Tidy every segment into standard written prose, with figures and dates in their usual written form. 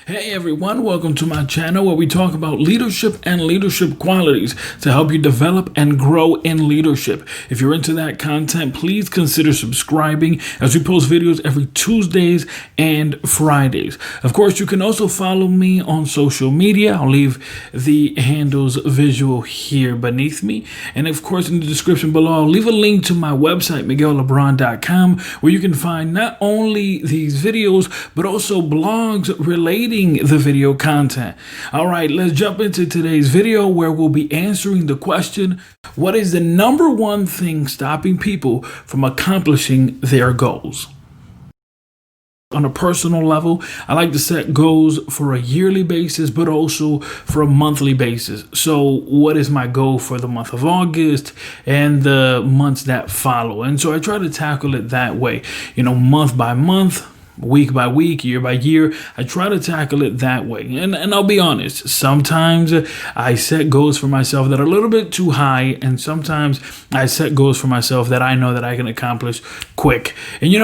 Hey everyone, welcome to my channel where we talk about leadership and leadership qualities to help you develop and grow in leadership. If you're into that content, please consider subscribing as we post videos every Tuesdays and Fridays. Of course, you can also follow me on social media. I'll leave the handles visual here beneath me. And of course, in the description below, I'll leave a link to my website, miguellebron.com, where you can find not only these videos, but also blogs relating the video content. All right, let's jump into today's video where we'll be answering the question, what is the number one thing stopping people from accomplishing their goals? On a personal level, I like to set goals for a yearly basis, but also for a monthly basis. So what is my goal for the month of August and the months that follow? And so I try to tackle it that way, month by month, week by week, year by year. I try to tackle it that way. And I'll be honest, sometimes I set goals for myself that are a little bit too high, and sometimes I set goals for myself that I know that I can accomplish quick. And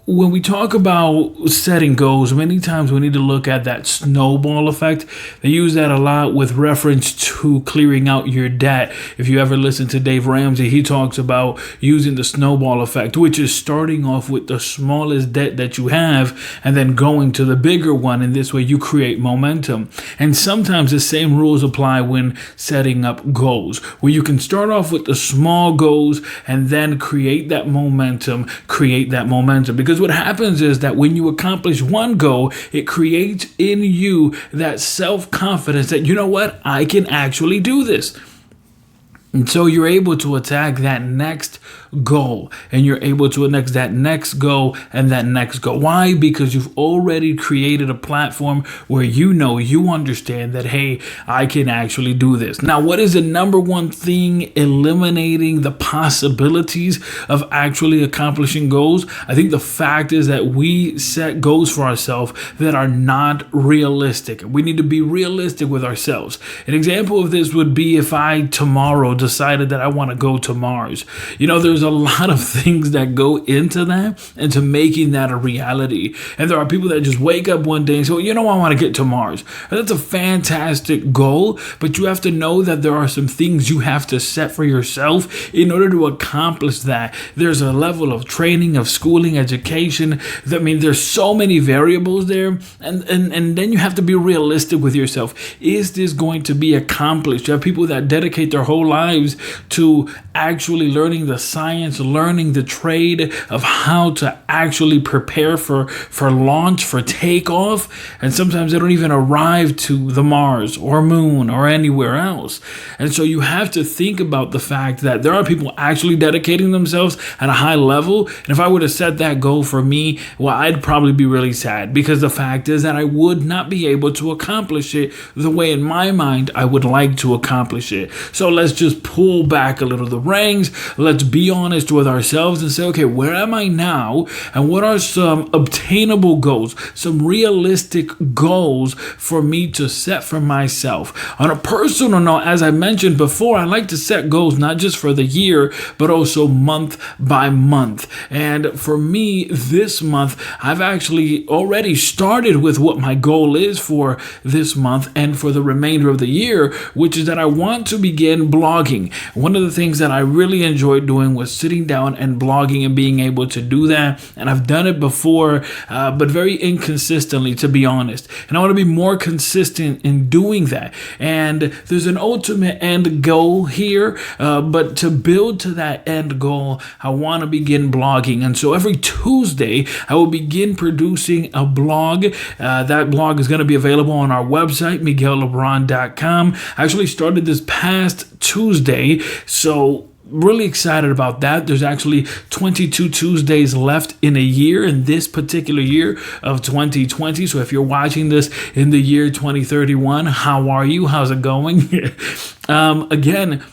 when we talk about setting goals, many times we need to look at that snowball effect. They use that a lot with reference to clearing out your debt. If you ever listen to Dave Ramsey, he talks about using the snowball effect, which is starting off with the smallest debt that you have and then going to the bigger one. And this way you create momentum. And sometimes the same rules apply when setting up goals, where you can start off with the small goals and then create that momentum. Because what happens is that when you accomplish one goal, it creates in you that self-confidence that, I can actually do this. And so you're able to attack that next goal, and you're able to attack that next goal and that next goal. Why? Because you've already created a platform where you understand that, hey, I can actually do this. Now, what is the number one thing eliminating the possibilities of actually accomplishing goals? I think the fact is that we set goals for ourselves that are not realistic. We need to be realistic with ourselves. An example of this would be if I tomorrow decided that I want to go to Mars. There's a lot of things that go into that and to making that a reality. And there are people that just wake up one day and say, I want to get to Mars. And that's a fantastic goal, but you have to know that there are some things you have to set for yourself in order to accomplish that. There's a level of training, of schooling, education. There's so many variables there. And then you have to be realistic with yourself. Is this going to be accomplished? You have people that dedicate their whole lives to actually learning the science, learning the trade of how to actually prepare for launch, for takeoff. And sometimes they don't even arrive to the Mars or moon or anywhere else. And so you have to think about the fact that there are people actually dedicating themselves at a high level. And if I would have set that goal for me, well, I'd probably be really sad, because the fact is that I would not be able to accomplish it the way in my mind I would like to accomplish it. So let's just pull back a little the reins. Let's be honest with ourselves and say, okay, where am I now? And what are some obtainable goals, some realistic goals for me to set for myself? On a personal note, as I mentioned before, I like to set goals not just for the year, but also month by month. And for me, this month, I've actually already started with what my goal is for this month and for the remainder of the year, which is that I want to begin blogging. One of the things that I really enjoyed doing was sitting down and blogging and being able to do that. And I've done it before, but very inconsistently, to be honest. And I want to be more consistent in doing that. And there's an ultimate end goal here, but to build to that end goal, I want to begin blogging. And so every Tuesday, I will begin producing a blog. That blog is going to be available on our website, miguellebron.com. I actually started this past Tuesday, so really excited about that. There's actually 22 Tuesdays left in a year, in this particular year of 2020. So if you're watching this in the year 2031, how are you? How's it going? Again,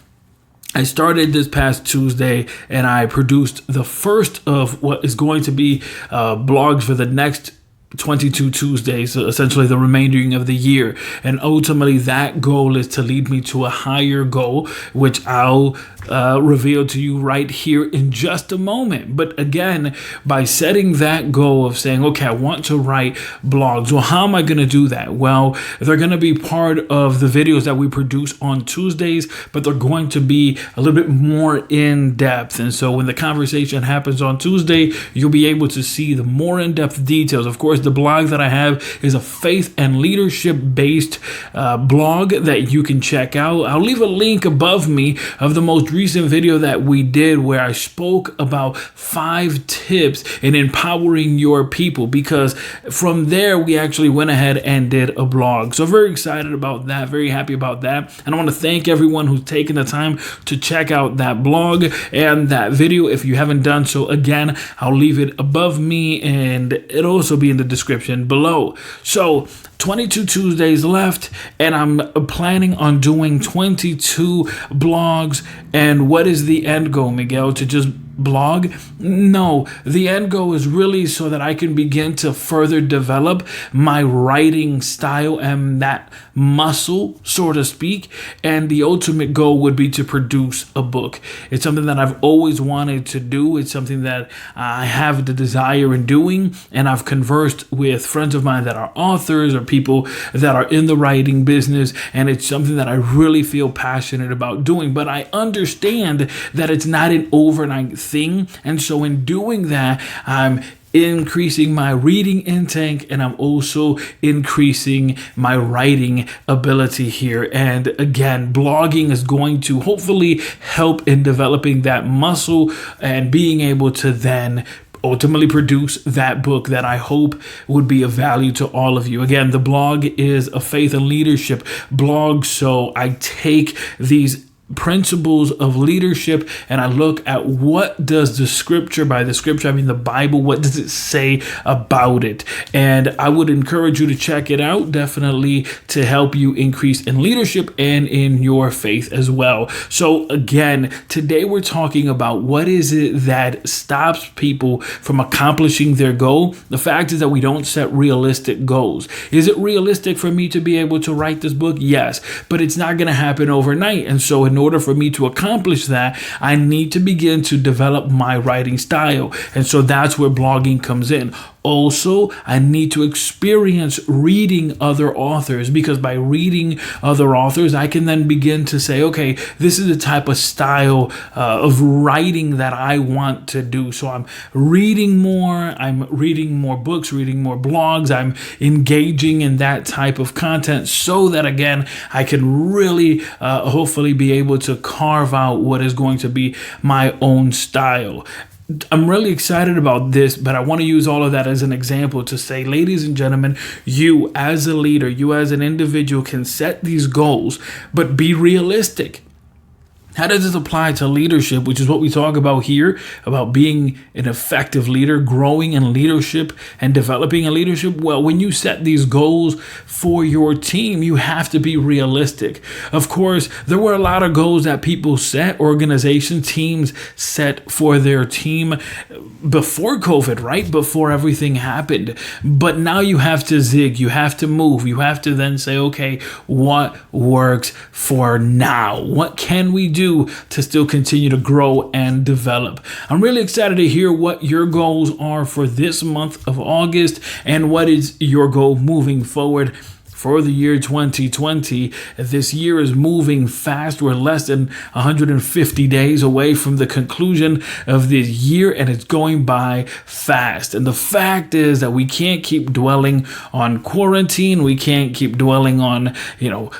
I started this past Tuesday and I produced the first of what is going to be blogs for the next 22 Tuesdays, so essentially the remaining of the year. And ultimately, that goal is to lead me to a higher goal, which I'll reveal to you right here in just a moment. But again, by setting that goal of saying, okay, I want to write blogs. Well, how am I going to do that? Well, they're going to be part of the videos that we produce on Tuesdays, but they're going to be a little bit more in depth. And so when the conversation happens on Tuesday, you'll be able to see the more in-depth details. Of course, the blog that I have is a faith and leadership based blog that you can check out. I'll leave a link above me of the most recent video that we did where I spoke about 5 tips in empowering your people, because from there we actually went ahead and did a blog. So very excited about that, very happy about that. And I want to thank everyone who's taken the time to check out that blog and that video. If you haven't done so, again, I'll leave it above me and it'll also be in the description below. So 22 Tuesdays left, and I'm planning on doing 22 blogs. And what is the end goal, Miguel? To just blog? No, the end goal is really so that I can begin to further develop my writing style and that muscle, so to speak. And the ultimate goal would be to produce a book. It's something that I've always wanted to do. It's something that I have the desire in doing. And I've conversed with friends of mine that are authors or people that are in the writing business. And it's something that I really feel passionate about doing. But I understand that it's not an overnight thing. And so in doing that, I'm increasing my reading intake, and I'm also increasing my writing ability here. And again, blogging is going to hopefully help in developing that muscle and being able to then ultimately produce that book that I hope would be of value to all of you. Again, the blog is a faith and leadership blog, so I take these principles of leadership and I look at what does the scripture, by the scripture I mean the Bible, what does it say about it. And I would encourage you to check it out, definitely, to help you increase in leadership and in your faith as well. So again, today we're talking about what is it that stops people from accomplishing their goal. The fact is that we don't set realistic goals. Is it realistic for me to be able to write this book? Yes, but it's not going to happen overnight. And so in order for me to accomplish that, I need to begin to develop my writing style. And so that's where blogging comes in. Also, I need to experience reading other authors, because by reading other authors, I can then begin to say, okay, this is the type of style of writing that I want to do. So I'm reading more books, reading more blogs. I'm engaging in that type of content so that, again, I can really hopefully be able to carve out what is going to be my own style. I'm really excited about this, but I want to use all of that as an example to say, ladies and gentlemen, you as a leader, you as an individual can set these goals, but be realistic. How does this apply to leadership, which is what we talk about here, about being an effective leader, growing in leadership and developing in leadership? Well, when you set these goals for your team, you have to be realistic. Of course, there were a lot of goals that people set, organizations, teams set for their team before COVID, right? Before everything happened. But now you have to zig, you have to move, you have to then say, okay, what works for now? What can we do to still continue to grow and develop? I'm really excited to hear what your goals are for this month of August and what is your goal moving forward for the year 2020. This year is moving fast. We're less than 150 days away from the conclusion of this year, and it's going by fast. And the fact is that we can't keep dwelling on quarantine. We can't keep dwelling on,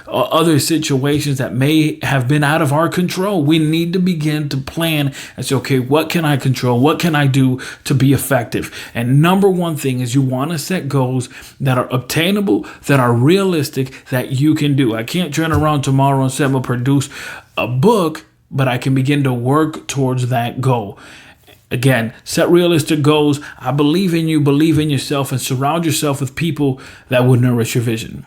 other situations that may have been out of our control. We need to begin to plan and say, okay, what can I control? What can I do to be effective? And number one thing is you want to set goals that are obtainable, that are realistic, that you can do. I can't turn around tomorrow and say I'm going to produce a book, but I can begin to work towards that goal. Again, set realistic goals. I believe in you, believe in yourself, and surround yourself with people that will nourish your vision.